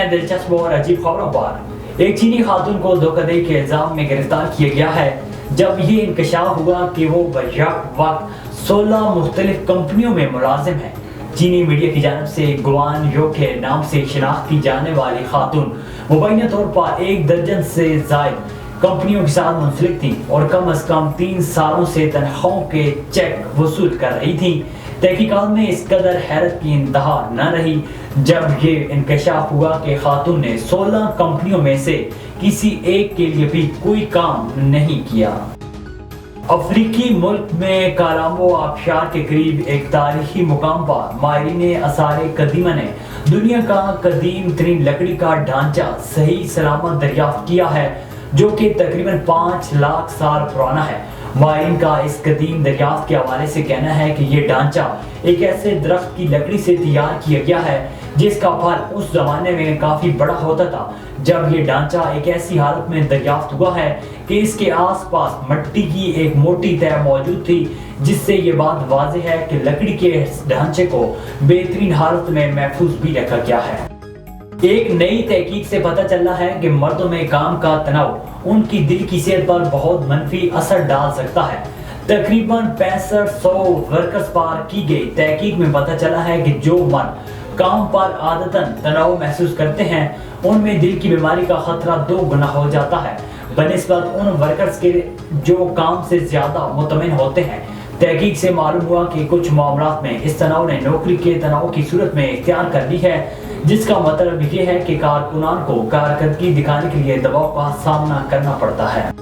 हैं दिलचस्प और अजीब खबरों पर। एक चीनी खातून को धोखाधड़ी के इल्जाम में गिरफ्तार किया गया है जब ये इंकशाफ हुआ कि वो बयक वक्त 16 मुख्तलिफ कंपनियों में मुलाजिम है। चीनी मीडिया की जानिब से गुआन यो के नाम से शिनाख्त की जाने वाली खातून मुबैना तौर पर 1 दर्जन से जायद कंपनियों के साथ मुंसलिक थी और कम से कम 3 सालों से तनख्वाहों के चेक वसूल कर रही थी। तहकीकात में इस कदर हैरत की इंतहा न रही जब ये इंकशाफ हुआ कि खातून ने 16 कंपनियों में से किसी एक के लिए भी कोई काम नहीं किया। अफ्रीकी मुल्क में कालाम्बो आबशार के करीब एक तारीखी मुकाम पर माहिरीन आसार कदीमा ने दुनिया का कदीम तरीन लकड़ी का ढांचा सही सलामत दरियाफ्त किया है जो कि तकरीबन 5 लाख साल पुराना है। माहिरीन का इस कदीम दरियाफ्त के हवाले से कहना है कि ये ढांचा एक ऐसे दरख्त की लकड़ी से तैयार किया गया है जिसका फल उस जमाने में काफी बड़ा होता था जब ये ढांचा एक ऐसी हालत में दरियाफ्त हुआ है कि इसके आसपास मिट्टी की एक मोटी तह मौजूद थी, जिससे ये बात वाज़ेह है कि लकड़ी के इस ढांचे को बेहतरीन हालत में महफूज भी रखा गया है। एक नई तहकीक से पता चला है कि मर्दों में काम का तनाव उनकी दिल की सेहत पर बहुत मनफी असर डाल सकता है। तकरीबन 6500 वर्कर्स पर की गई तहकीक में पता चला है कि जो मर्द काम पर आदतन तनाव महसूस करते हैं उनमें दिल की बीमारी का खतरा 2 गुना हो जाता है बनिस्बत उन वर्कर्स के जो काम से ज्यादा मुतमिन होते हैं। तहकीक से मालूम हुआ कि कुछ मामलात में इस तनाव ने नौकरी के तनाव की सूरत में इख्तियार कर ली है, जिसका मतलब ये है कि कारकुनान को कारकर्दगी दिखाने के लिए दबाव का सामना करना पड़ता है।